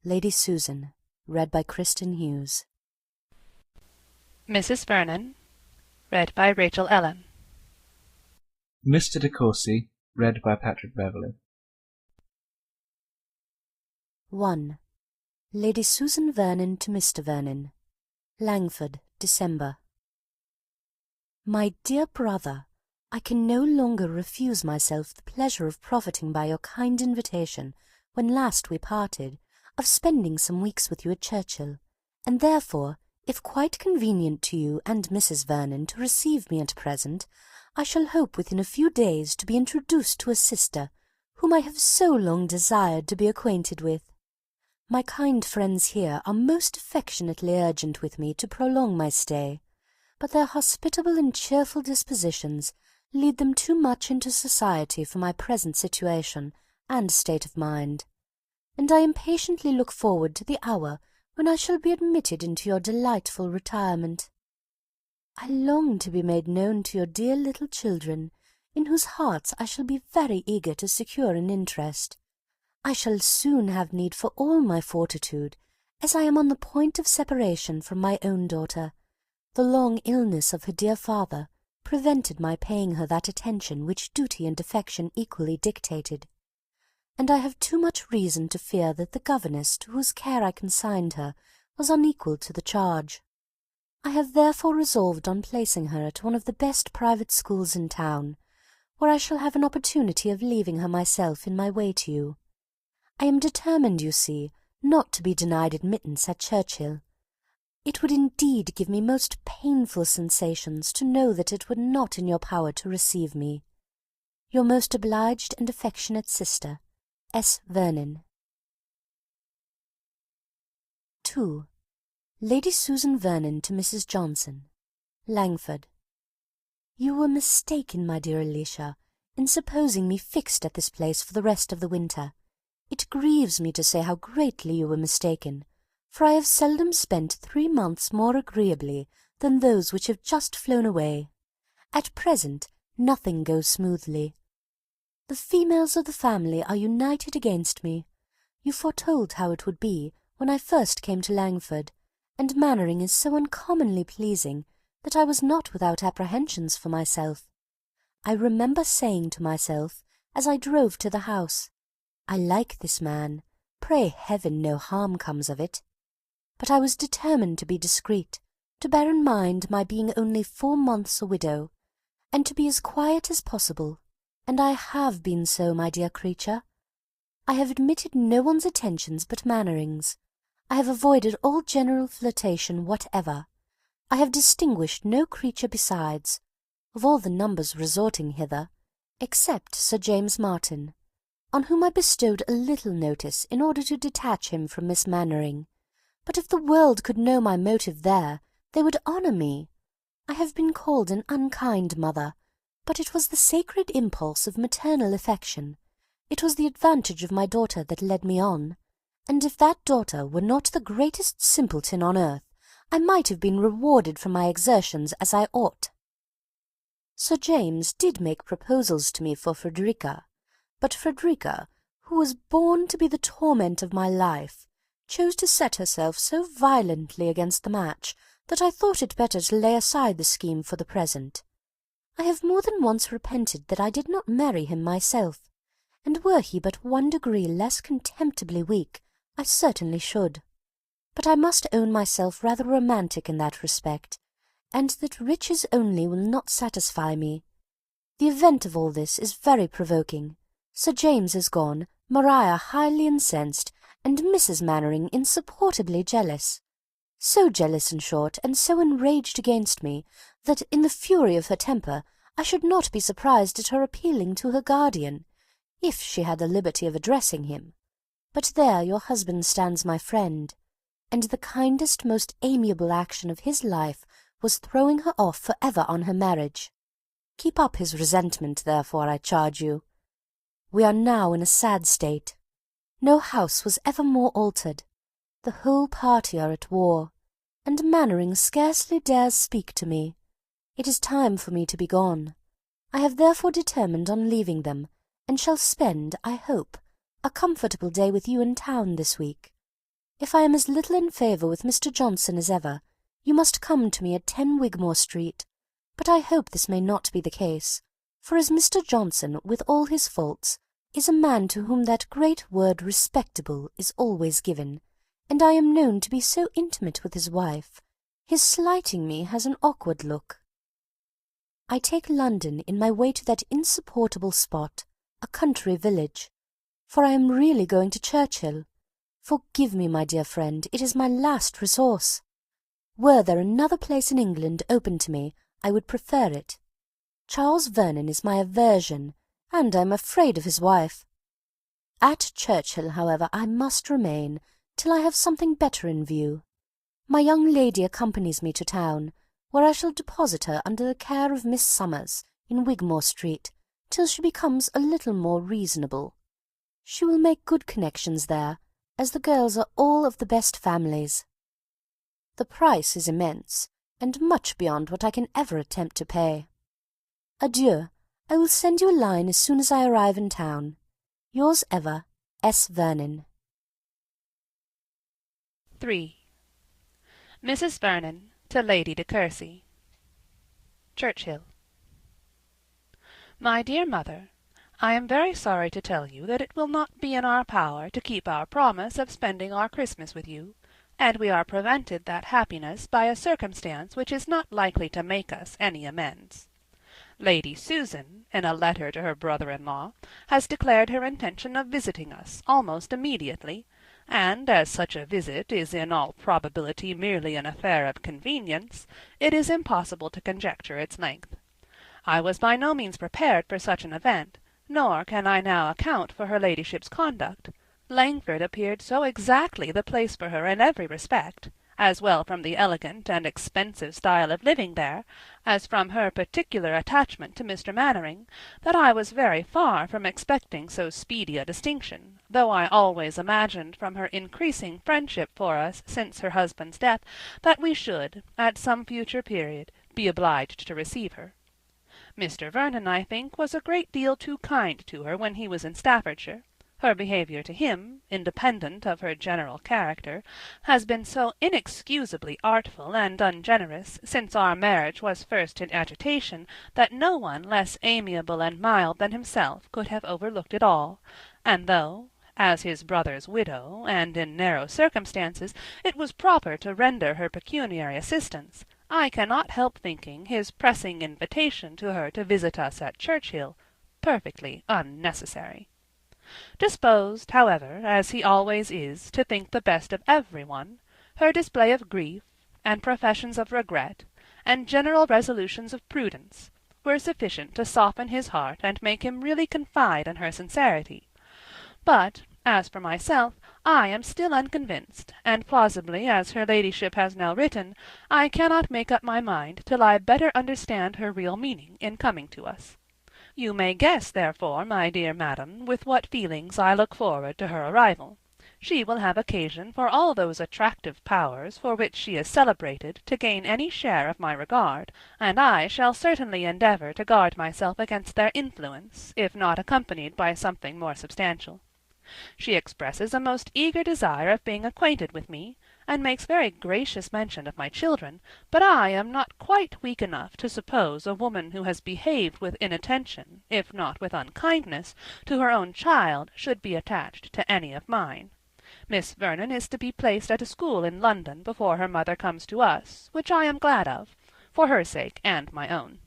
Lady Susan, read by Kristen Hughes. Mrs. Vernon, read by Rachel Ellen. Mr. de Courcy, read by Patrick Beverley. 1. Lady Susan Vernon to Mr. Vernon. Langford, December. My dear brother, I can no longer refuse myself the pleasure of profiting by your kind invitation, when last we parted, of spending some weeks with you at Churchill, and therefore, if quite convenient to you and Mrs. Vernon to receive me at present, I shall hope within a few days to be introduced to a sister whom I have so long desired to be acquainted with. My kind friends here are most affectionately urgent with me to prolong my stay, but their hospitable and cheerful dispositions lead them too much into society for my present situation and state of mind, and I impatiently look forward to the hour when I shall be admitted into your delightful retirement. I long to be made known to your dear little children, in whose hearts I shall be very eager to secure an interest. I shall soon have need for all my fortitude, as I am on the point of separation from my own daughter. The long illness of her dear father prevented my paying her that attention which duty and affection equally dictated, and I have too much reason to fear that the governess to whose care I consigned her was unequal to the charge. I have therefore resolved on placing her at one of the best private schools in town, where I shall have an opportunity of leaving her myself in my way to you. I am determined, you see, not to be denied admittance at Churchill. It would indeed give me most painful sensations to know that it were not in your power to receive me. Your most obliged and affectionate sister, S. Vernon. 2. Lady Susan Vernon to Mrs. Johnson. Langford. You were mistaken, my dear Alicia, in supposing me fixed at this place for the rest of the winter. It grieves me to say how greatly you were mistaken, for I have seldom spent 3 months more agreeably than those which have just flown away. At present nothing goes smoothly. The females of the family are united against me. You foretold how it would be when I first came to Langford, and Mannering is so uncommonly pleasing that I was not without apprehensions for myself. I remember saying to myself, as I drove to the house, I like this man, pray heaven no harm comes of it. But I was determined to be discreet, to bear in mind my being only 4 months a widow, and to be as quiet as possible, and I have been so, my dear creature. I have admitted no one's attentions but Mannering's. I have avoided all general flirtation whatever. I have distinguished no creature besides, of all the numbers resorting hither, except Sir James Martin, on whom I bestowed a little notice in order to detach him from Miss Mannering. But if the world could know my motive there, they would honour me. I have been called an unkind mother, but it was the sacred impulse of maternal affection. It was the advantage of my daughter that led me on, and if that daughter were not the greatest simpleton on earth, I might have been rewarded for my exertions as I ought. Sir James did make proposals to me for Frederica, but Frederica, who was born to be the torment of my life, chose to set herself so violently against the match that I thought it better to lay aside the scheme for the present. I have more than once repented that I did not marry him myself, and were he but 1 degree less contemptibly weak, I certainly should. But I must own myself rather romantic in that respect, and that riches only will not satisfy me. The event of all this is very provoking. Sir James is gone, Maria highly incensed, and Mrs. Mannering insupportably jealous. So jealous, in short, and so enraged against me, that, in the fury of her temper, I should not be surprised at her appealing to her guardian, if she had the liberty of addressing him. But there your husband stands my friend, and the kindest, most amiable action of his life was throwing her off for ever on her marriage. Keep up his resentment, therefore, I charge you. We are now in a sad state. No house was ever more altered. The whole party are at war, and Mannering scarcely dares speak to me. It is time for me to be gone. I have therefore determined on leaving them, and shall spend, I hope, a comfortable day with you in town this week. If I am as little in favour with Mr. Johnson as ever, you must come to me at 10 Wigmore Street, but I hope this may not be the case, for as Mr. Johnson, with all his faults, is a man to whom that great word respectable is always given, and I am known to be so intimate with his wife, his slighting me has an awkward look. I take London in my way to that insupportable spot, a country village, for I am really going to Churchill. Forgive me, my dear friend, it is my last resource. Were there another place in England open to me, I would prefer it. Charles Vernon is my aversion, and I am afraid of his wife. At Churchill, however, I must remain till I have something better in view. My young lady accompanies me to town, where I shall deposit her under the care of Miss Summers in Wigmore Street, till she becomes a little more reasonable. She will make good connections there, as the girls are all of the best families. The price is immense, and much beyond what I can ever attempt to pay. Adieu. I will send you a line as soon as I arrive in town. Yours ever, S. Vernon. 3. Mrs. Vernon to Lady de Courcy. Churchill. My dear mother, I am very sorry to tell you that it will not be in our power to keep our promise of spending our Christmas with you, and we are prevented that happiness by a circumstance which is not likely to make us any amends. Lady Susan, in a letter to her brother-in-law, has declared her intention of visiting us almost immediately, and as such a visit is in all probability merely an affair of convenience, it is impossible to conjecture its length. I was by no means prepared for such an event, nor can I now account for her ladyship's conduct. Langford appeared so exactly the place for her in every respect, as well from the elegant and expensive style of living there, as from her particular attachment to Mr. Mannering, that I was very far from expecting so speedy a distinction, though I always imagined from her increasing friendship for us since her husband's death, that we should, at some future period, be obliged to receive her. Mr. Vernon, I think, was a great deal too kind to her when he was in Staffordshire. Her behaviour to him, independent of her general character, has been so inexcusably artful and ungenerous since our marriage was first in agitation, that no one less amiable and mild than himself could have overlooked it all, and though, as his brother's widow, and in narrow circumstances, it was proper to render her pecuniary assistance, I cannot help thinking his pressing invitation to her to visit us at Churchill perfectly unnecessary. Disposed, however, as he always is, to think the best of everyone, her display of grief, and professions of regret, and general resolutions of prudence, were sufficient to soften his heart and make him really confide in her sincerity. But, as for myself, I am still unconvinced, and plausibly as her ladyship has now written, I cannot make up my mind till I better understand her real meaning in coming to us. You may guess, therefore, my dear madam, with what feelings I look forward to her arrival. She will have occasion for all those attractive powers for which she is celebrated to gain any share of my regard, and I shall certainly endeavour to guard myself against their influence, if not accompanied by something more substantial. She expresses a most eager desire of being acquainted with me, and makes very gracious mention of my children, but I am not quite weak enough to suppose a woman who has behaved with inattention, if not with unkindness, to her own child should be attached to any of mine. Miss Vernon is to be placed at a school in London before her mother comes to us, which I am glad of, for her sake and my own.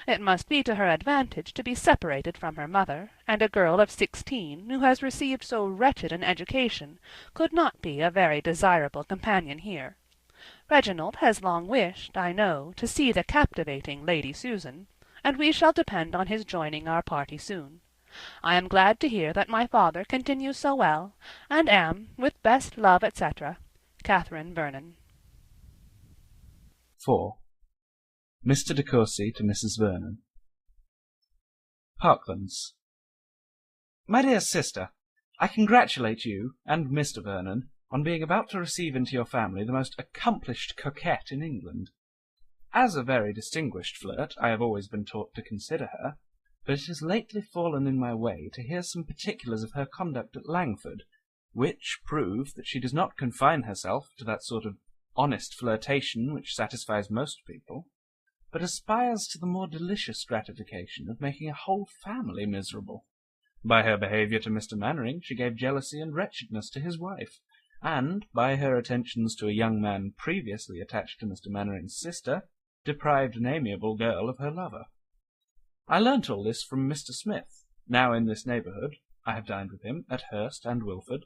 It must be to her advantage to be separated from her mother, and a girl of 16, who has received so wretched an education, could not be a very desirable companion here. Reginald has long wished, I know, to see the captivating Lady Susan, and we shall depend on his joining our party soon. I am glad to hear that my father continues so well, and am, with best love, etc., Catherine Vernon. 4. Mr. de Courcy to Mrs. Vernon. Parklands. My dear sister, I congratulate you and Mr. Vernon on being about to receive into your family the most accomplished coquette in England. As a very distinguished flirt, I have always been taught to consider her, but it has lately fallen in my way to hear some particulars of her conduct at Langford, which prove that she does not confine herself to that sort of honest flirtation which satisfies most people, but aspires to the more delicious gratification of making a whole family miserable. By her behaviour to Mr. Mannering she gave jealousy and wretchedness to his wife, and by her attentions to a young man previously attached to Mr. Mannering's sister, deprived an amiable girl of her lover. I learnt all this from Mr. Smith, now in this neighbourhood. I have dined with him at Hurst and Wilford,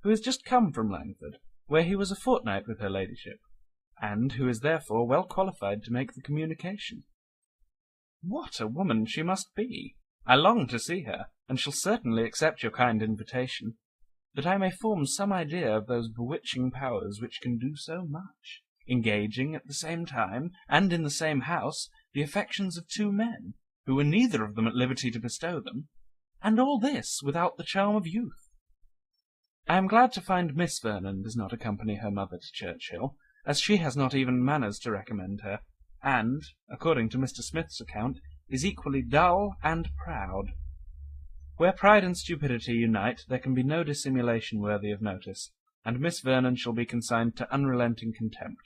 who is just come from Langford, where he was a fortnight with her ladyship, and who is therefore well qualified to make the communication. What a woman she must be! I long to see her, and shall certainly accept your kind invitation, that I may form some idea of those bewitching powers which can do so much, engaging at the same time, and in the same house, the affections of two men, who were neither of them at liberty to bestow them, and all this without the charm of youth. I am glad to find Miss Vernon does not accompany her mother to Churchill, as she has not even manners to recommend her, and, according to Mr. Smith's account, is equally dull and proud. Where pride and stupidity unite, there can be no dissimulation worthy of notice, and Miss Vernon shall be consigned to unrelenting contempt.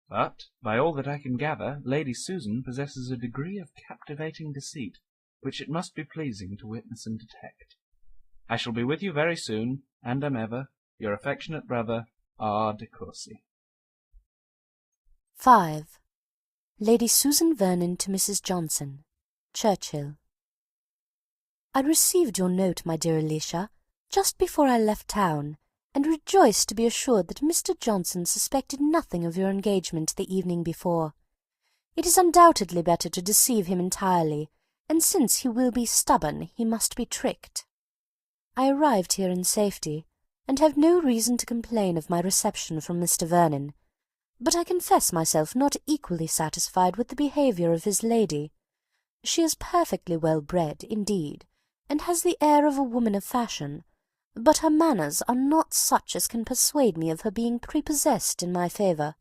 But, by all that I can gather, Lady Susan possesses a degree of captivating deceit, which it must be pleasing to witness and detect. I shall be with you very soon, and am ever, your affectionate brother, R. de Courcy. 5. Lady Susan Vernon to Mrs. Johnson, Churchill. I received your note, my dear Alicia, just before I left town, and rejoiced to be assured that Mr. Johnson suspected nothing of your engagement the evening before. It is undoubtedly better to deceive him entirely, and since he will be stubborn, he must be tricked. I arrived here in safety, and have no reason to complain of my reception from Mr. Vernon, but I confess myself not equally satisfied with the behaviour of his lady. She is perfectly well bred, indeed, and has the air of a woman of fashion, but her manners are not such as can persuade me of her being prepossessed in my favour.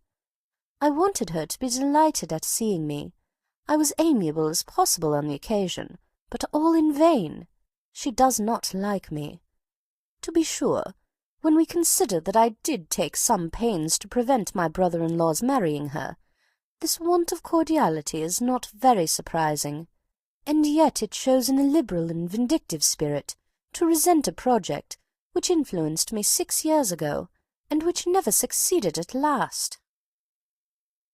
I wanted her to be delighted at seeing me. I was amiable as possible on the occasion, but all in vain. She does not like me. To be sure, when we consider that I did take some pains to prevent my brother-in-law's marrying her, this want of cordiality is not very surprising, and yet it shows an illiberal and vindictive spirit to resent a project which influenced me 6 years ago, and which never succeeded at last.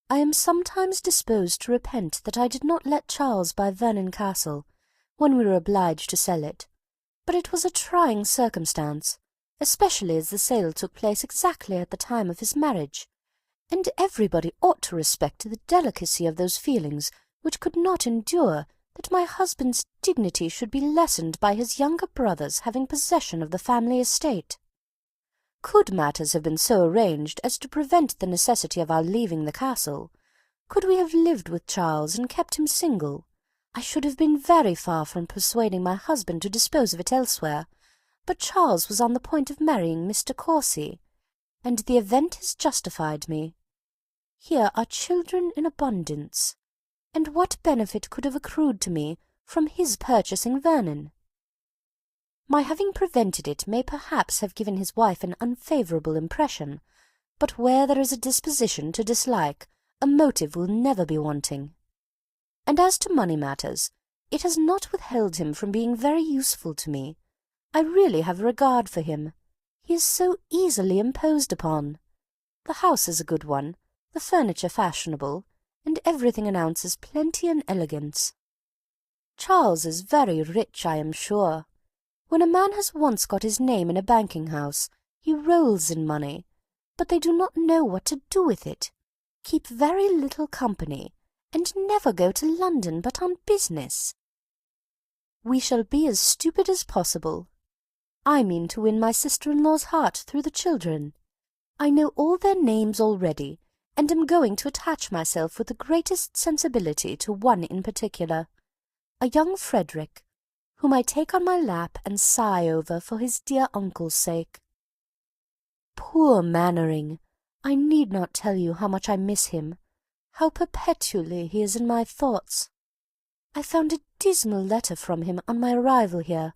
I am sometimes disposed to repent that I did not let Charles buy Vernon Castle, when we were obliged to sell it, but it was a trying circumstance, especially as the sale took place exactly at the time of his marriage, and everybody ought to respect the delicacy of those feelings which could not endure that my husband's dignity should be lessened by his younger brother's having possession of the family estate. Could matters have been so arranged as to prevent the necessity of our leaving the castle, could we have lived with Charles and kept him single, I should have been very far from persuading my husband to dispose of it elsewhere, but Charles was on the point of marrying Mr. Courcy, and the event has justified me. Here are children in abundance, and what benefit could have accrued to me from his purchasing Vernon? My having prevented it may perhaps have given his wife an unfavourable impression, but where there is a disposition to dislike, a motive will never be wanting. And as to money matters, it has not withheld him from being very useful to me. I really have a regard for him. He is so easily imposed upon. The house is a good one, the furniture fashionable, and everything announces plenty and elegance. Charles is very rich, I am sure. When a man has once got his name in a banking-house, he rolls in money, but they do not know what to do with it, keep very little company, and never go to London but on business. We shall be as stupid as possible. I mean to win my sister-in-law's heart through the children. I know all their names already, and am going to attach myself with the greatest sensibility to one in particular, a young Frederick, whom I take on my lap and sigh over for his dear uncle's sake. Poor Mannering! I need not tell you how much I miss him, how perpetually he is in my thoughts. I found a dismal letter from him on my arrival here,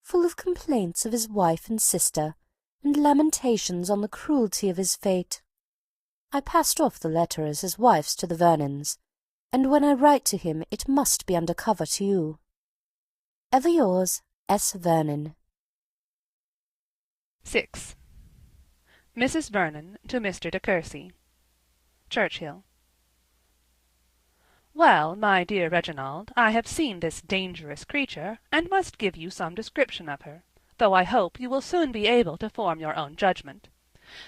full of complaints of his wife and sister, and lamentations on the cruelty of his fate. I passed off the letter as his wife's to the Vernons, and when I write to him it must be under cover to you. Ever yours, S. Vernon. 6. Mrs. Vernon to Mr. de Courcy. Churchhill. Well, my dear Reginald, I have seen this dangerous creature, and must give you some description of her, though I hope you will soon be able to form your own judgment.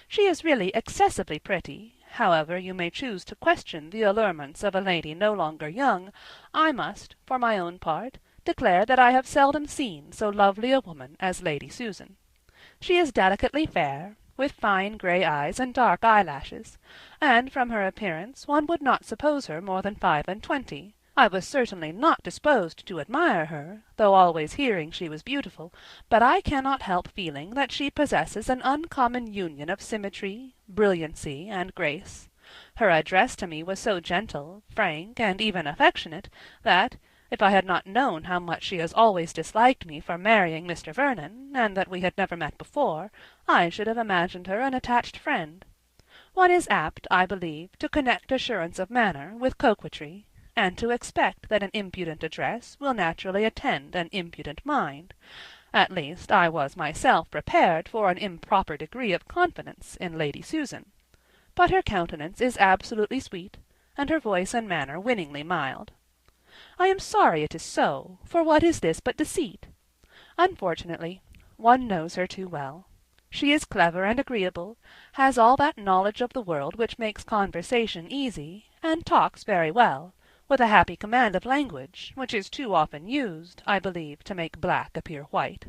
She is really excessively pretty. However you may choose to question the allurements of a lady no longer young, I must, for my own part, declare that I have seldom seen so lovely a woman as Lady Susan. She is delicately fair, with fine grey eyes and dark eyelashes, and from her appearance one would not suppose her more than 25. I was certainly not disposed to admire her, though always hearing she was beautiful, but I cannot help feeling that she possesses an uncommon union of symmetry, brilliancy, and grace. Her address to me was so gentle, frank, and even affectionate, that, if I had not known how much she has always disliked me for marrying Mr. Vernon, and that we had never met before, I should have imagined her an attached friend. One is apt, I believe, to connect assurance of manner with coquetry, and to expect that an impudent address will naturally attend an impudent mind. At least I was myself prepared for an improper degree of confidence in Lady Susan. But her countenance is absolutely sweet, and her voice and manner winningly mild. I am sorry it is so, for what is this but deceit? Unfortunately, one knows her too well. She is clever and agreeable, has all that knowledge of the world which makes conversation easy, and talks very well, with a happy command of language, which is too often used, I believe, to make black appear white.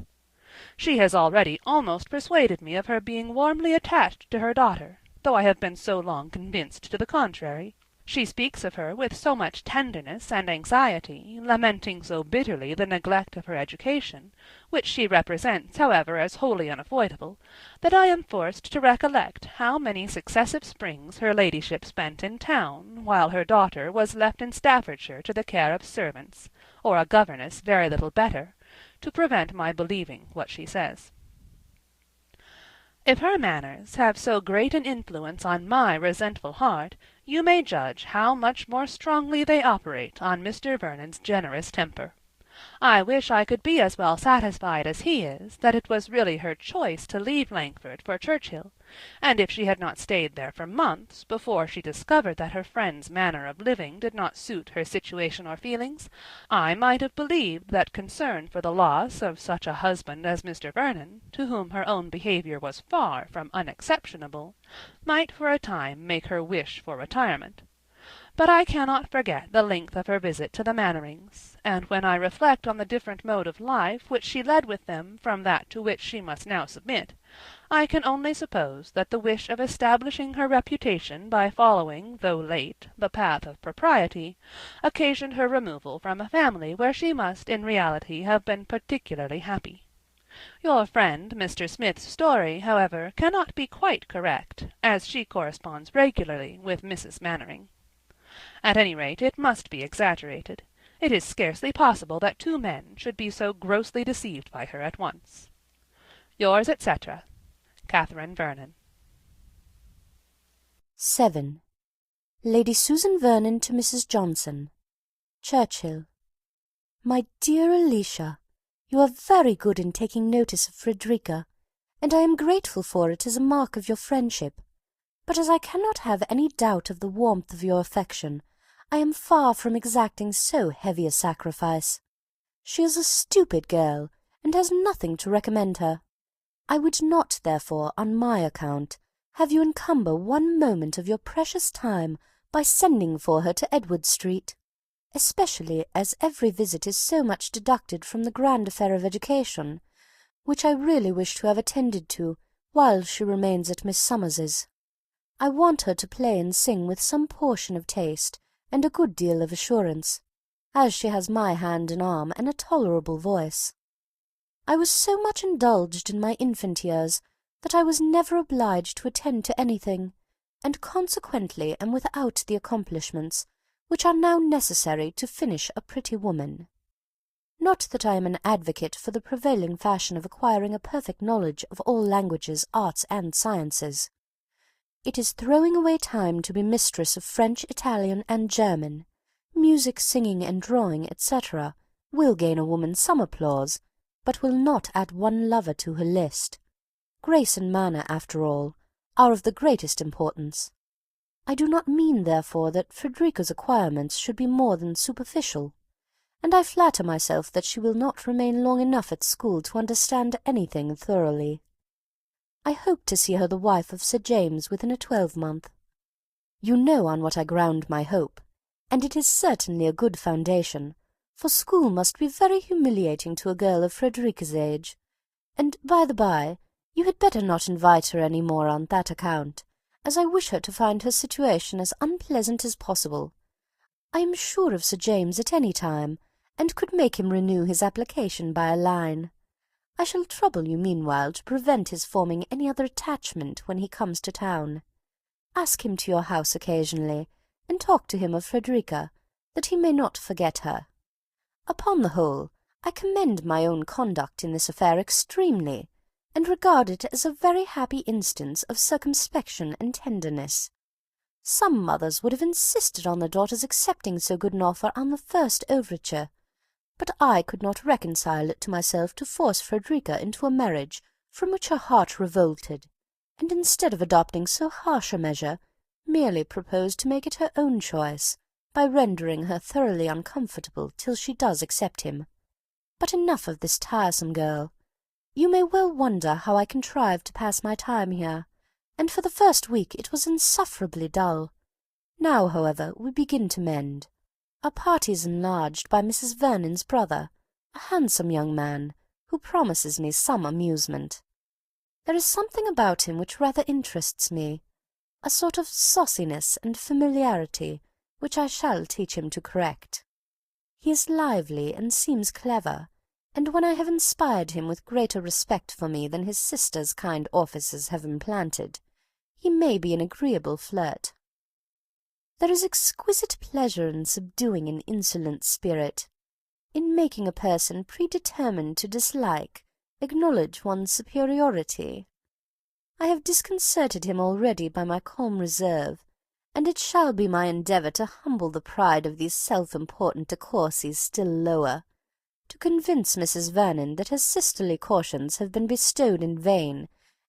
She has already almost persuaded me of her being warmly attached to her daughter, though I have been so long convinced to the contrary. She speaks of her with so much tenderness and anxiety, lamenting so bitterly the neglect of her education, which she represents, however, as wholly unavoidable, that I am forced to recollect how many successive springs her ladyship spent in town, while her daughter was left in Staffordshire to the care of servants, or a governess very little better, to prevent my believing what she says. If her manners have so great an influence on my resentful heart, you may judge how much more strongly they operate on Mr. Vernon's generous temper. I wish I could be as well satisfied as he is that it was really her choice to leave Langford for Churchhill, and if she had not stayed there for months before she discovered that her friend's manner of living did not suit her situation or feelings, I might have believed that concern for the loss of such a husband as Mr. Vernon, to whom her own behaviour was far from unexceptionable, might for a time make her wish for retirement. But I cannot forget the length of her visit to the Mannerings, and when I reflect on the different mode of life which she led with them from that to which she must now submit, I can only suppose that the wish of establishing her reputation by following, though late, the path of propriety, occasioned her removal from a family where she must in reality have been particularly happy. Your friend Mr. Smith's story, however, cannot be quite correct, as she corresponds regularly with Mrs. Mannering. At any rate, it must be exaggerated. It is scarcely possible that two men should be so grossly deceived by her at once. Yours, etc., Catherine Vernon. 7. Lady Susan Vernon to Mrs. Johnson. Churchhill. My dear Alicia, you are very good in taking notice of Frederica, and I am grateful for it as a mark of your friendship. But as I cannot have any doubt of the warmth of your affection, I am far from exacting so heavy a sacrifice. She is a stupid girl, and has nothing to recommend her. I would not, therefore, on my account, have you encumber one moment of your precious time by sending for her to Edward Street, especially as every visit is so much deducted from the grand affair of education, which I really wish to have attended to while she remains at Miss Summers's. I want her to play and sing with some portion of taste and a good deal of assurance, as she has my hand and arm and a tolerable voice. I was so much indulged in my infant years that I was never obliged to attend to anything, and consequently am without the accomplishments which are now necessary to finish a pretty woman. Not that I am an advocate for the prevailing fashion of acquiring a perfect knowledge of all languages, arts, and sciences. It is throwing away time to be mistress of French, Italian, and German. Music, singing, and drawing, etc., will gain a woman some applause, but will not add one lover to her list. Grace and manner, after all, are of the greatest importance. I do not mean, therefore, that Frederica's acquirements should be more than superficial, and I flatter myself that she will not remain long enough at school to understand anything thoroughly. I hope to see her the wife of Sir James within a 12-month. You know on what I ground my hope, and it is certainly a good foundation, for school must be very humiliating to a girl of Frederica's age, and, by the by, you had better not invite her any more on that account, as I wish her to find her situation as unpleasant as possible. I am sure of Sir James at any time, and could make him renew his application by a line. I shall trouble you meanwhile to prevent his forming any other attachment when he comes to town. Ask him to your house occasionally, and talk to him of Frederica, that he may not forget her. Upon the whole, I commend my own conduct in this affair extremely, and regard it as a very happy instance of circumspection and tenderness. Some mothers would have insisted on their daughters accepting so good an offer on the first overture, but I could not reconcile it to myself to force Frederica into a marriage from which her heart revolted, and instead of adopting so harsh a measure, merely proposed to make it her own choice, by rendering her thoroughly uncomfortable till she does accept him. But enough of this tiresome girl. You may well wonder how I contrived to pass my time here, and for the first week it was insufferably dull. Now, however, we begin to mend. Our party is enlarged by Mrs. Vernon's brother, a handsome young man, who promises me some amusement. There is something about him which rather interests me, a sort of sauciness and familiarity which I shall teach him to correct. He is lively and seems clever, and when I have inspired him with greater respect for me than his sister's kind offices have implanted, he may be an agreeable flirt. There is exquisite pleasure in subduing an insolent spirit, in making a person predetermined to dislike acknowledge one's superiority. I have disconcerted him already by my calm reserve, and it shall be my endeavour to humble the pride of these self-important De Courcys still lower, to convince Mrs. Vernon that her sisterly cautions have been bestowed in vain,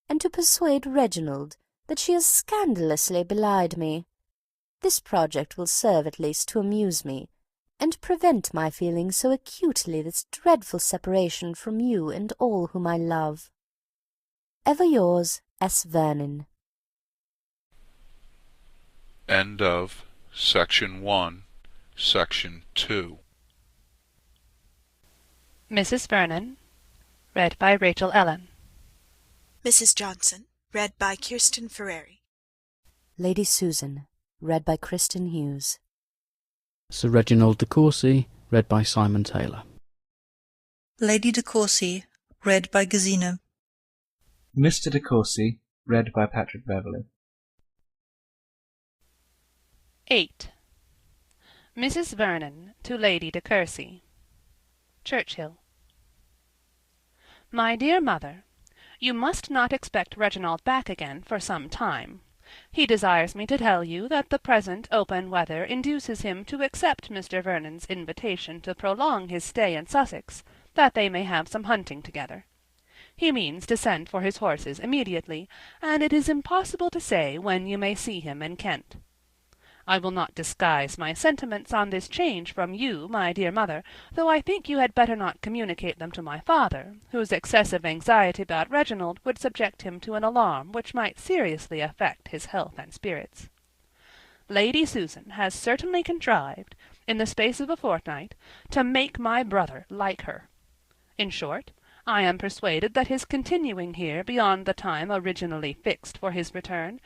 and to persuade Reginald that she has scandalously belied me. This project will serve at least to amuse me, and prevent my feeling so acutely this dreadful separation from you and all whom I love. Ever yours, S. Vernon. End of Section 1, Section 2. Mrs. Vernon, read by Rachel Ellen. Mrs. Johnson, read by Kirsten Ferreri. Lady Susan, read by Kristen Hughes. Sir Reginald De Courcy, read by Simon Taylor. Lady De Courcy, read by Gesine. Mr. De Courcy, read by Patrick Beverley. 8. Mrs. Vernon to Lady De Courcy. Churchill. My dear mother, you must not expect Reginald back again for some time. He desires me to tell you that the present open weather induces him to accept Mr. Vernon's invitation to prolong his stay in Sussex, that they may have some hunting together. He means to send for his horses immediately, and it is impossible to say when you may see him in Kent. I will not disguise my sentiments on this change from you, my dear mother, though I think you had better not communicate them to my father, whose excessive anxiety about Reginald would subject him to an alarm which might seriously affect his health and spirits. Lady Susan has certainly contrived, in the space of a fortnight, to make my brother like her. In short, I am persuaded that his continuing here beyond the time originally fixed for his return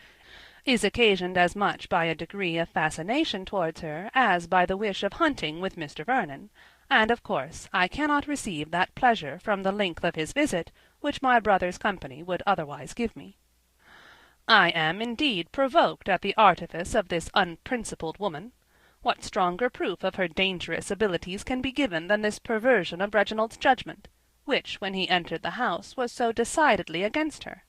is occasioned as much by a degree of fascination towards her as by the wish of hunting with Mr. Vernon, and of course I cannot receive that pleasure from the length of his visit which my brother's company would otherwise give me. I am indeed provoked at the artifice of this unprincipled woman. What stronger proof of her dangerous abilities can be given than this perversion of Reginald's judgment, which, when he entered the house, was so decidedly against her?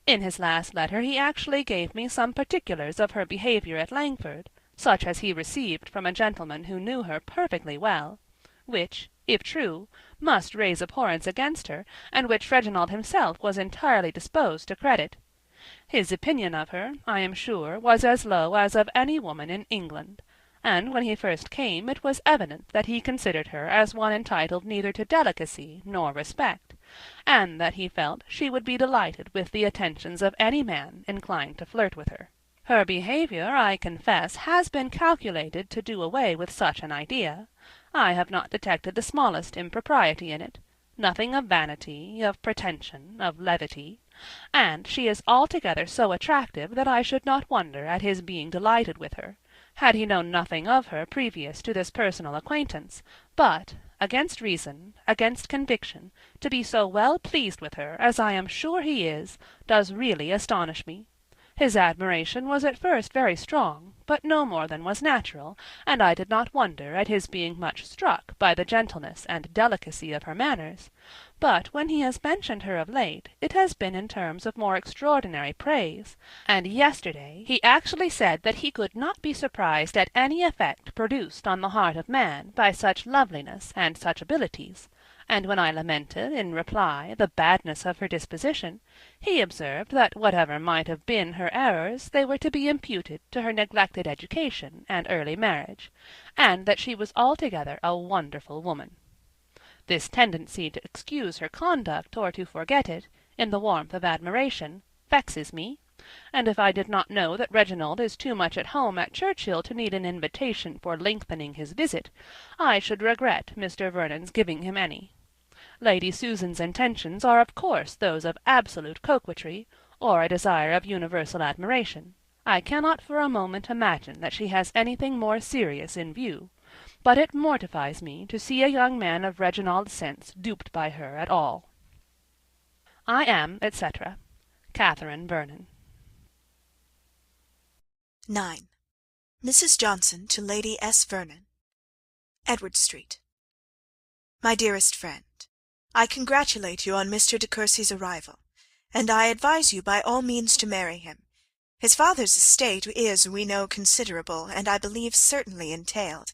In his last letter he actually gave me some particulars of her behaviour at Langford, such as he received from a gentleman who knew her perfectly well, which, if true, must raise abhorrence against her, and which Reginald himself was entirely disposed to credit. His opinion of her, I am sure, was as low as of any woman in England, and when he first came it was evident that he considered her as one entitled neither to delicacy nor respect, and that he felt she would be delighted with the attentions of any man inclined to flirt with her. Her behaviour, I confess, has been calculated to do away with such an idea. I have not detected the smallest impropriety in it, nothing of vanity, of pretension, of levity, and she is altogether so attractive that I should not wonder at his being delighted with her, had he known nothing of her previous to this personal acquaintance, but, against reason, against conviction, to be so well pleased with her, as I am sure he is, does really astonish me. His admiration was at first very strong, but no more than was natural, and I did not wonder at his being much struck by the gentleness and delicacy of her manners. But when he has mentioned her of late, it has been in terms of more extraordinary praise, and yesterday he actually said that he could not be surprised at any effect produced on the heart of man by such loveliness and such abilities. And when I lamented, in reply, the badness of her disposition, he observed that whatever might have been her errors, they were to be imputed to her neglected education and early marriage, and that she was altogether a wonderful woman. This tendency to excuse her conduct or to forget it, in the warmth of admiration, vexes me, and if I did not know that Reginald is too much at home at Churchhill to need an invitation for lengthening his visit, I should regret Mr. Vernon's giving him any. Lady Susan's intentions are of course those of absolute coquetry, or a desire of universal admiration. I cannot for a moment imagine that she has anything more serious in view, but it mortifies me to see a young man of Reginald's sense duped by her at all. I am, etc., Catherine Vernon. 9. Mrs. Johnson to Lady S. Vernon. Edward Street. My dearest friend, I congratulate you on Mr. de Courcy's arrival, and I advise you by all means to marry him. His father's estate is, we know, considerable, and I believe certainly entailed.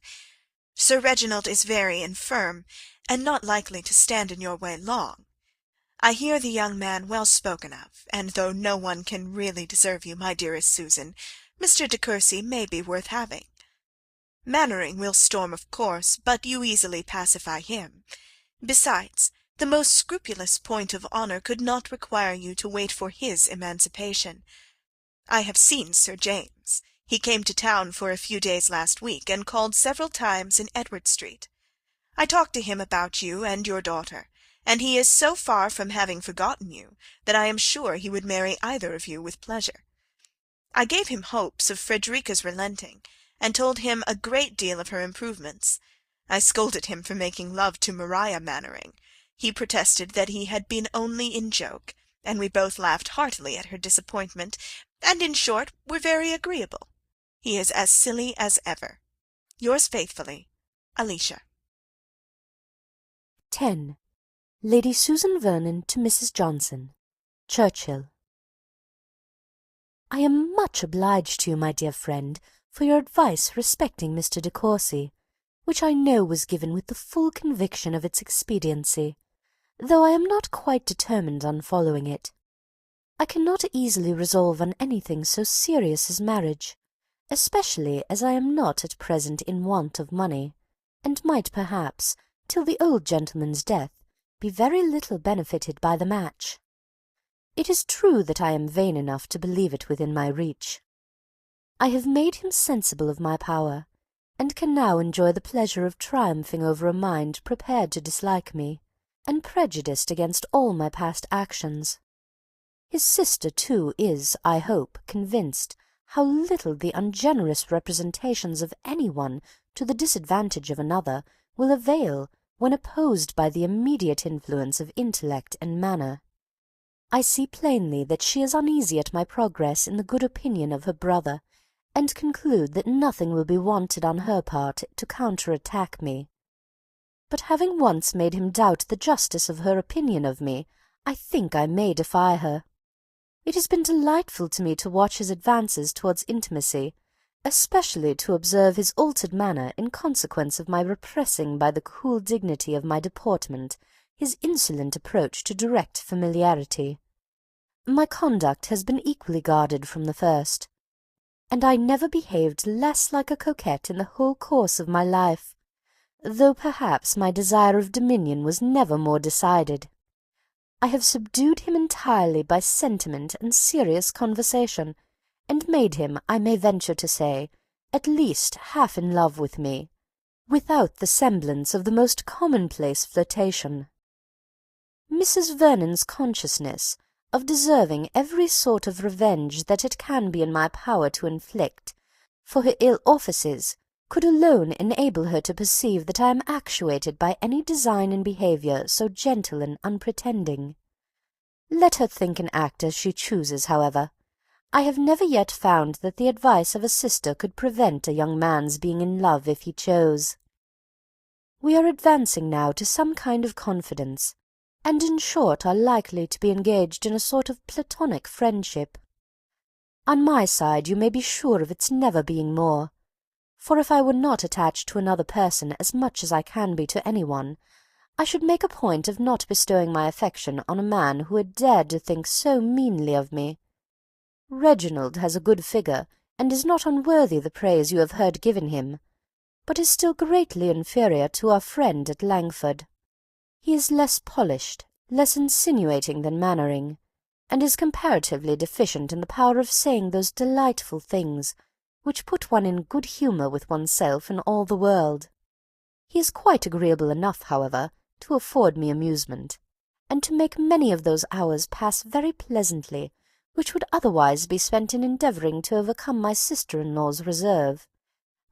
Sir Reginald is very infirm, and not likely to stand in your way long. I hear the young man well spoken of, and though no one can really deserve you, my dearest Susan, Mr. de Courcy may be worth having. Mannering will storm, of course, but you easily pacify him. Besides, the most scrupulous point of honour could not require you to wait for his emancipation. I have seen Sir James. He came to town for a few days last week, and called several times in Edward Street. I talked to him about you and your daughter, and he is so far from having forgotten you, that I am sure he would marry either of you with pleasure. I gave him hopes of Frederica's relenting, and told him a great deal of her improvements. I scolded him for making love to Maria Mannering. He protested that he had been only in joke, and we both laughed heartily at her disappointment, and in short were very agreeable. He is as silly as ever. Yours faithfully, Alicia. 10. Lady Susan Vernon to Mrs. Johnson, Churchhill. I am much obliged to you, my dear friend, for your advice respecting Mr. de Courcy, which I know was given with the full conviction of its expediency, though I am not quite determined on following it. I cannot easily resolve on anything so serious as marriage, especially as I am not at present in want of money, and might perhaps, till the old gentleman's death, be very little benefited by the match. It is true that I am vain enough to believe it within my reach. I have made him sensible of my power, and can now enjoy the pleasure of triumphing over a mind prepared to dislike me, and prejudiced against all my past actions. His sister, too, is, I hope, convinced how little the ungenerous representations of any one to the disadvantage of another will avail when opposed by the immediate influence of intellect and manner. I see plainly that she is uneasy at my progress in the good opinion of her brother, and conclude that nothing will be wanted on her part to counter-attack me. But having once made him doubt the justice of her opinion of me, I think I may defy her. It has been delightful to me to watch his advances towards intimacy, especially to observe his altered manner in consequence of my repressing by the cool dignity of my deportment his insolent approach to direct familiarity. My conduct has been equally guarded from the first, and I never behaved less like a coquette in the whole course of my life, though perhaps my desire of dominion was never more decided. I have subdued him entirely by sentiment and serious conversation, and made him, I may venture to say, at least half in love with me, without the semblance of the most commonplace flirtation. Mrs. Vernon's consciousness of deserving every sort of revenge that it can be in my power to inflict, for her ill offices, could alone enable her to perceive that I am actuated by any design in behaviour so gentle and unpretending. Let her think and act as she chooses, however. I have never yet found that the advice of a sister could prevent a young man's being in love if he chose. We are advancing now to some kind of confidence, and in short are likely to be engaged in a sort of platonic friendship. On my side you may be sure of its never being more, for if I were not attached to another person as much as I can be to any one, I should make a point of not bestowing my affection on a man who had dared to think so meanly of me. Reginald has a good figure, and is not unworthy the praise you have heard given him, but is still greatly inferior to our friend at Langford. He is less polished, less insinuating than Mannering, and is comparatively deficient in the power of saying those delightful things which put one in good humour with oneself and all the world. He is quite agreeable enough, however, to afford me amusement, and to make many of those hours pass very pleasantly which would otherwise be spent in endeavouring to overcome my sister-in-law's reserve,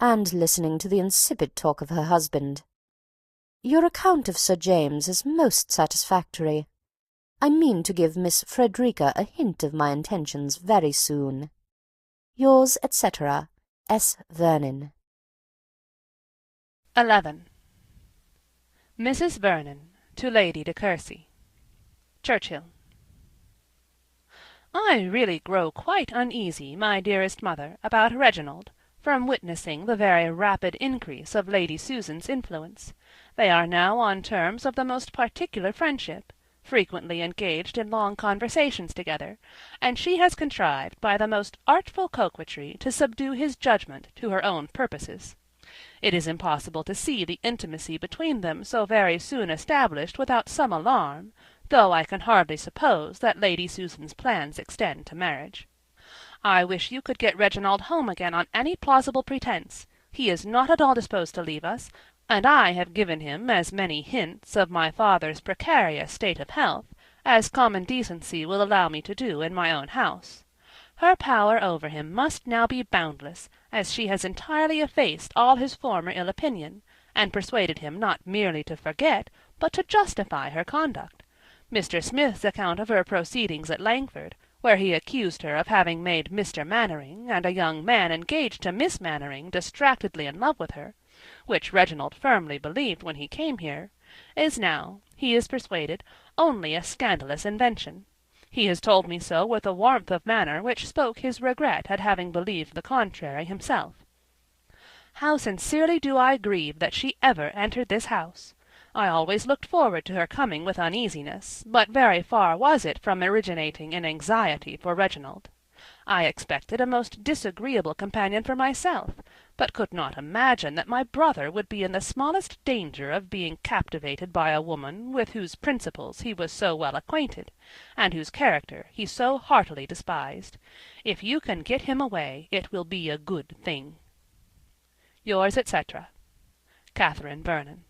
and listening to the insipid talk of her husband. Your account of Sir James is most satisfactory. I mean to give Miss Frederica a hint of my intentions very soon. Yours, etc., S. Vernon. 11. Mrs. Vernon to Lady de Courcy. Churchill. I really grow quite uneasy, my dearest mother, about Reginald, from witnessing the very rapid increase of Lady Susan's influence. They are now on terms of the most particular friendship, frequently engaged in long conversations together, and she has contrived by the most artful coquetry to subdue his judgment to her own purposes. It is impossible to see the intimacy between them so very soon established without some alarm, though I can hardly suppose that Lady Susan's plans extend to marriage. I wish you could get Reginald home again on any plausible pretence. He is not at all disposed to leave us, and I have given him as many hints of my father's precarious state of health as common decency will allow me to do in my own house. Her power over him must now be boundless, as she has entirely effaced all his former ill opinion, and persuaded him not merely to forget, but to justify her conduct. Mr. Smith's account of her proceedings at Langford, where he accused her of having made Mr. Mannering and a young man engaged to Miss Mannering distractedly in love with her, which Reginald firmly believed when he came here, is now, he is persuaded, only a scandalous invention. He has told me so with a warmth of manner which spoke his regret at having believed the contrary himself. How sincerely do I grieve that she ever entered this house! I always looked forward to her coming with uneasiness, but very far was it from originating in anxiety for Reginald. I expected a most disagreeable companion for myself, but could not imagine that my brother would be in the smallest danger of being captivated by a woman with whose principles he was so well acquainted, and whose character he so heartily despised. If you can get him away, it will be a good thing. Yours, etc., Catherine Vernon.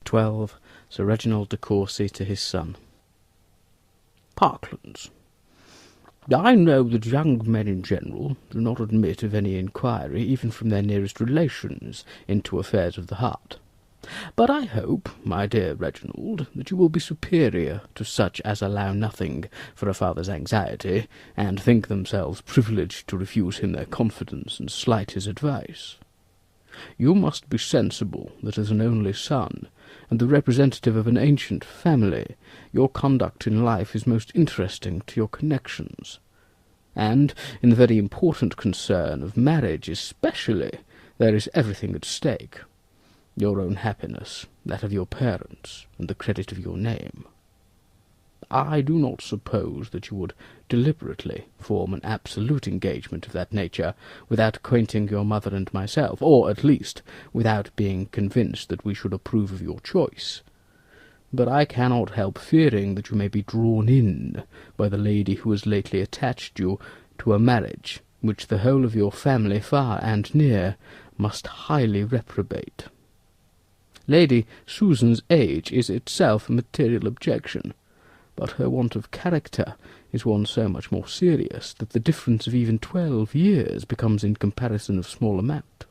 12. Sir Reginald de Courcy to his son. Parklands. I know that young men in general do not admit of any inquiry, even from their nearest relations, into affairs of the heart. But I hope, my dear Reginald, that you will be superior to such as allow nothing for a father's anxiety, and think themselves privileged to refuse him their confidence and slight his advice. You must be sensible that as an only son, and the representative of an ancient family, your conduct in life is most interesting to your connections. And in the very important concern of marriage especially, there is everything at stake. Your own happiness, that of your parents, and the credit of your name. I do not suppose that you would deliberately form an absolute engagement of that nature without acquainting your mother and myself, or at least without being convinced that we should approve of your choice. But I cannot help fearing that you may be drawn in by the lady who has lately attached you to a marriage which the whole of your family, far and near, must highly reprobate. Lady Susan's age is itself a material objection, but her want of character is one so much more serious that the difference of even 12 years becomes in comparison of small amount.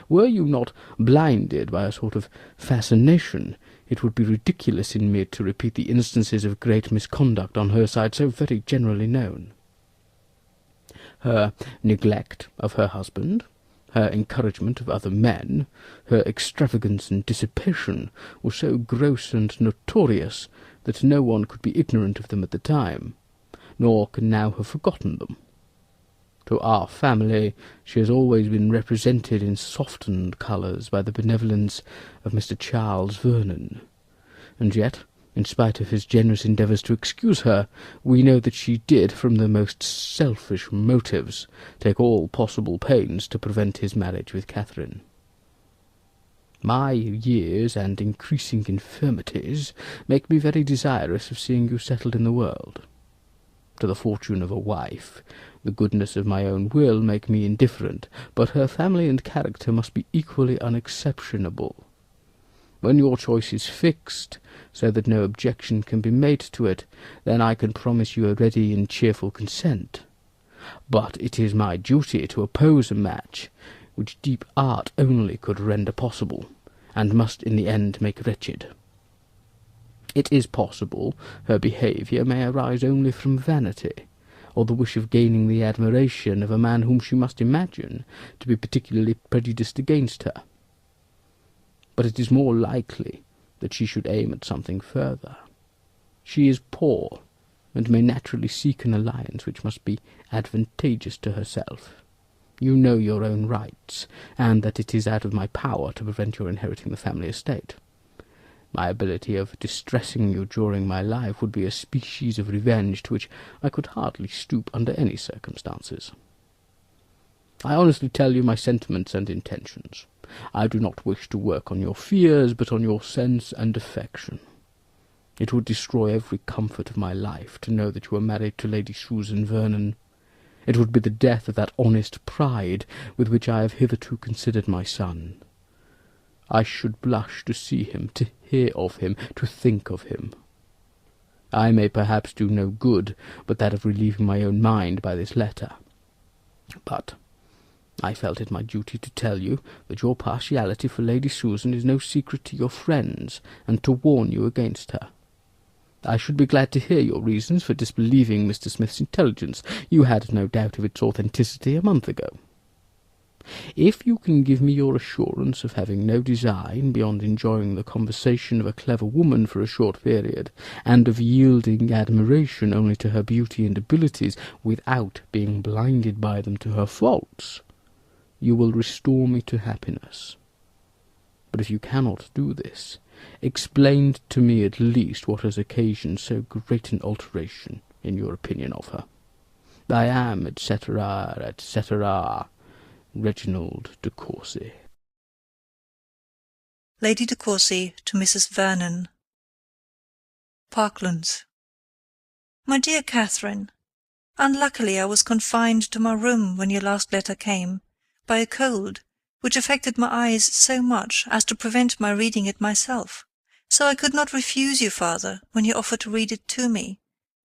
Were you not blinded by a sort of fascination, it would be ridiculous in me to repeat the instances of great misconduct on her side so very generally known. Her neglect of her husband, her encouragement of other men, her extravagance and dissipation were so gross and notorious that no one could be ignorant of them at the time, nor can now have forgotten them. To our family she has always been represented in softened colours by the benevolence of Mr. Charles Vernon, and yet, in spite of his generous endeavours to excuse her, we know that she did, from the most selfish motives, take all possible pains to prevent his marriage with Catherine. My years and increasing infirmities make me very desirous of seeing you settled in the world. To the fortune of a wife, the goodness of my own will make me indifferent, but her family and character must be equally unexceptionable. When your choice is fixed, so that no objection can be made to it, then I can promise you a ready and cheerful consent. But it is my duty to oppose a match which deep art only could render possible, and must in the end make wretched. It is possible her behaviour may arise only from vanity, or the wish of gaining the admiration of a man whom she must imagine to be particularly prejudiced against her. But it is more likely that she should aim at something further. She is poor, and may naturally seek an alliance which must be advantageous to herself. You know your own rights, and that it is out of my power to prevent your inheriting the family estate. My ability of distressing you during my life would be a species of revenge to which I could hardly stoop under any circumstances. I honestly tell you my sentiments and intentions. I do not wish to work on your fears, but on your sense and affection. It would destroy every comfort of my life to know that you are married to Lady Susan Vernon. It would be the death of that honest pride with which I have hitherto considered my son. I should blush to see him, to hear of him, to think of him. I may perhaps do no good but that of relieving my own mind by this letter. But I felt it my duty to tell you that your partiality for Lady Susan is no secret to your friends, and to warn you against her. I should be glad to hear your reasons for disbelieving Mr. Smith's intelligence. You had no doubt of its authenticity a month ago. If you can give me your assurance of having no design beyond enjoying the conversation of a clever woman for a short period, and of yielding admiration only to her beauty and abilities, without being blinded by them to her faults, you will restore me to happiness. But if you cannot do this, explain to me at least what has occasioned so great an alteration in your opinion of her. I am, etc., etc., Reginald de Courcy. Lady de Courcy to Mrs. Vernon. Parklands. My dear Catherine, unluckily I was confined to my room when your last letter came, by a cold, which affected my eyes so much as to prevent my reading it myself. So I could not refuse your father when he offered to read it to me,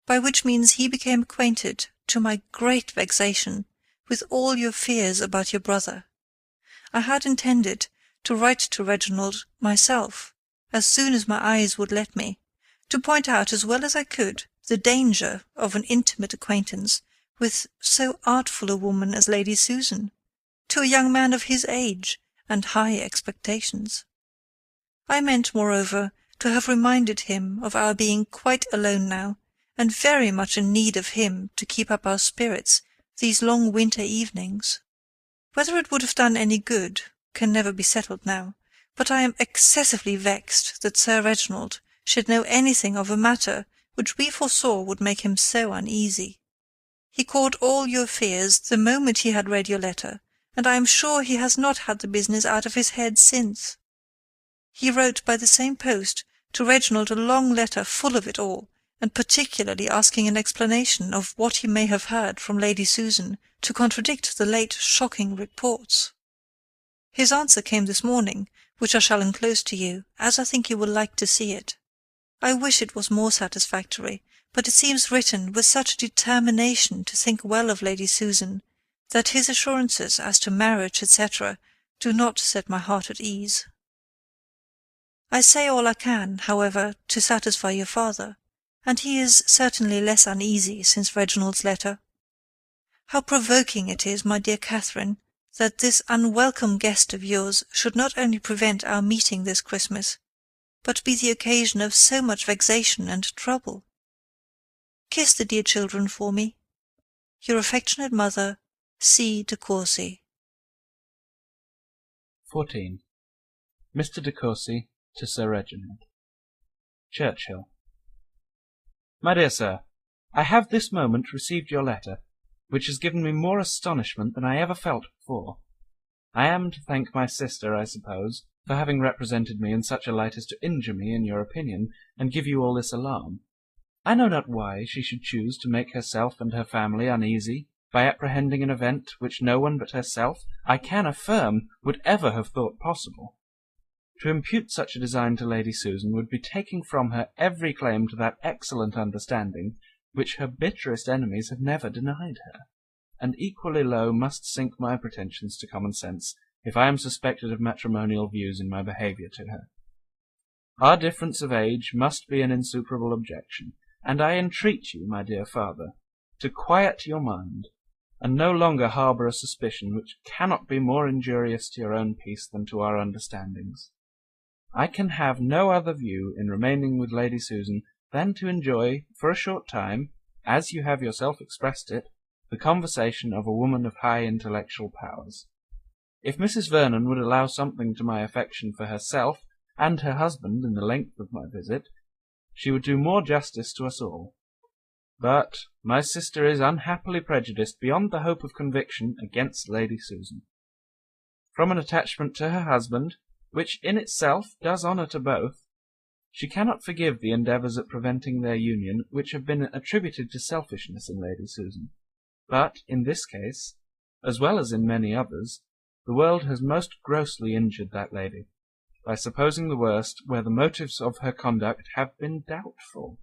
by which means he became acquainted, to my great vexation, with all your fears about your brother. I had intended to write to Reginald myself, as soon as my eyes would let me, to point out as well as I could the danger of an intimate acquaintance with so artful a woman as Lady Susan, to a young man of his age and high expectations. I meant, moreover, to have reminded him of our being quite alone now, and very much in need of him to keep up our spirits these long winter evenings. Whether it would have done any good can never be settled now, but I am excessively vexed that Sir Reginald should know anything of a matter which we foresaw would make him so uneasy. He caught all your fears the moment he had read your letter, and I am sure he has not had the business out of his head since. He wrote by the same post to Reginald a long letter full of it all, and particularly asking an explanation of what he may have heard from Lady Susan to contradict the late shocking reports. His answer came this morning, which I shall enclose to you, as I think you will like to see it. I wish it was more satisfactory, but it seems written with such a determination to think well of Lady Susan, that his assurances as to marriage, etc., do not set my heart at ease. I say all I can, however, to satisfy your father, and he is certainly less uneasy since Reginald's letter. How provoking it is, my dear Catherine, that this unwelcome guest of yours should not only prevent our meeting this Christmas, but be the occasion of so much vexation and trouble. Kiss the dear children for me. Your affectionate mother, C. de Courcy. 14. Mr. de Courcy to Sir Reginald. Churchill. My dear Sir, I have this moment received your letter, which has given me more astonishment than I ever felt before. I am to thank my sister, I suppose, for having represented me in such a light as to injure me in your opinion, and give you all this alarm. I know not why she should choose to make herself and her family uneasy by apprehending an event which no one but herself, I can affirm, would ever have thought possible. To impute such a design to Lady Susan would be taking from her every claim to that excellent understanding which her bitterest enemies have never denied her, and equally low must sink my pretensions to common sense if I am suspected of matrimonial views in my behaviour to her. Our difference of age must be an insuperable objection, and I entreat you, my dear father, to quiet your mind, and no longer harbour a suspicion which cannot be more injurious to your own peace than to our understandings. I can have no other view in remaining with Lady Susan than to enjoy, for a short time, as you have yourself expressed it, the conversation of a woman of high intellectual powers. If Mrs. Vernon would allow something to my affection for herself and her husband in the length of my visit, she would do more justice to us all. But my sister is unhappily prejudiced beyond the hope of conviction against Lady Susan. From an attachment to her husband, which in itself does honour to both, she cannot forgive the endeavours at preventing their union which have been attributed to selfishness in Lady Susan. But in this case, as well as in many others, the world has most grossly injured that lady, by supposing the worst where the motives of her conduct have been doubtful.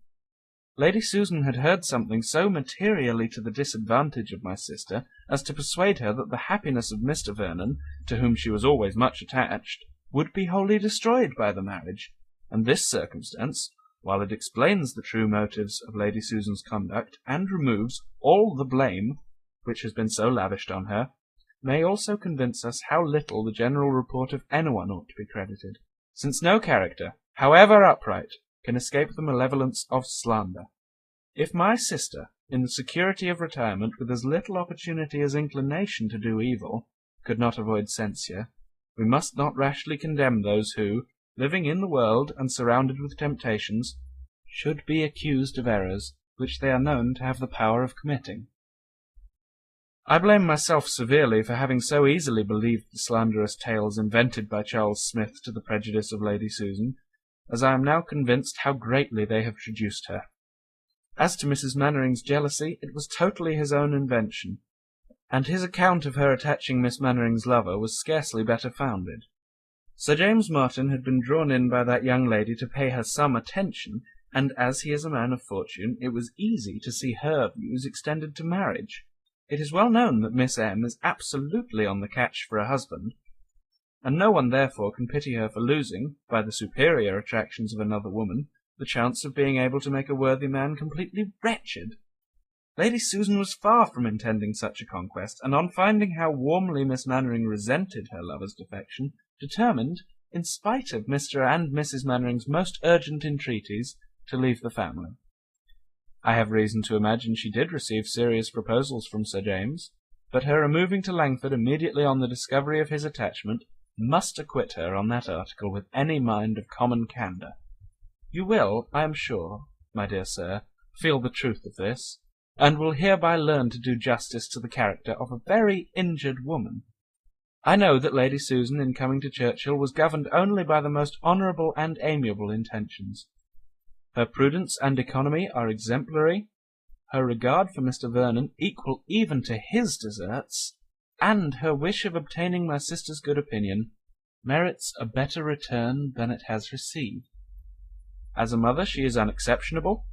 Lady Susan had heard something so materially to the disadvantage of my sister as to persuade her that the happiness of Mr. Vernon, to whom she was always much attached, would be wholly destroyed by the marriage, and this circumstance, while it explains the true motives of Lady Susan's conduct, and removes all the blame which has been so lavished on her, may also convince us how little the general report of anyone ought to be credited, since no character, however upright, can escape the malevolence of slander. If my sister, in the security of retirement, with as little opportunity as inclination to do evil, could not avoid censure, we must not rashly condemn those who, living in the world and surrounded with temptations, should be accused of errors which they are known to have the power of committing. I blame myself severely for having so easily believed the slanderous tales invented by Charles Smith to the prejudice of Lady Susan, as I am now convinced how greatly they have traduced her. As to Mrs. Mannering's jealousy, it was totally his own invention, and his account of her attaching Miss Mannering's lover was scarcely better founded. Sir James Martin had been drawn in by that young lady to pay her some attention, and as he is a man of fortune, it was easy to see her views extended to marriage. It is well known that Miss M. is absolutely on the catch for a husband. and no one therefore can pity her for losing, by the superior attractions of another woman, the chance of being able to make a worthy man completely wretched. Lady Susan was far from intending such a conquest, and on finding how warmly Miss Mannering resented her lover's defection, determined, in spite of Mr. and Mrs. Mannering's most urgent entreaties, to leave the family. I have reason to imagine she did receive serious proposals from Sir James, but her removing to Langford immediately on the discovery of his attachment must acquit her on that article with any mind of common candour. You will, I am sure, my dear sir, feel the truth of this, and will hereby learn to do justice to the character of a very injured woman. I know that Lady Susan, in coming to Churchill, was governed only by the most honourable and amiable intentions. Her prudence and economy are exemplary, her regard for Mr. Vernon equal even to his deserts, and her wish of obtaining my sister's good opinion merits a better return than it has received. As a mother she is unexceptionable.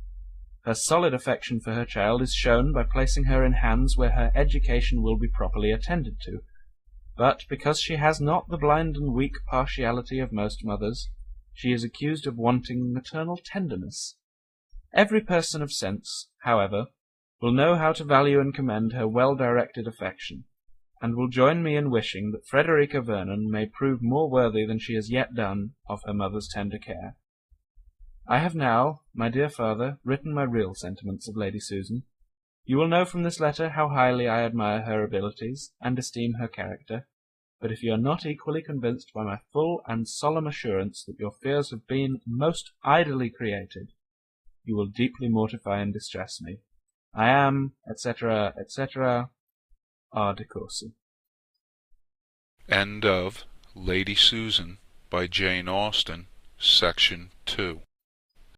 Her solid affection for her child is shown by placing her in hands where her education will be properly attended to. But because she has not the blind and weak partiality of most mothers, she is accused of wanting maternal tenderness. Every person of sense, however, will know how to value and commend her well-directed affection, and will join me in wishing that Frederica Vernon may prove more worthy than she has yet done of her mother's tender care. I have now, my dear father, written my real sentiments of Lady Susan. You will know from this letter how highly I admire her abilities, and esteem her character, but if you are not equally convinced by my full and solemn assurance that your fears have been most idly created, you will deeply mortify and distress me. I am, etc., etc., R. de Courcy. End of Lady Susan by Jane Austen, Section 2.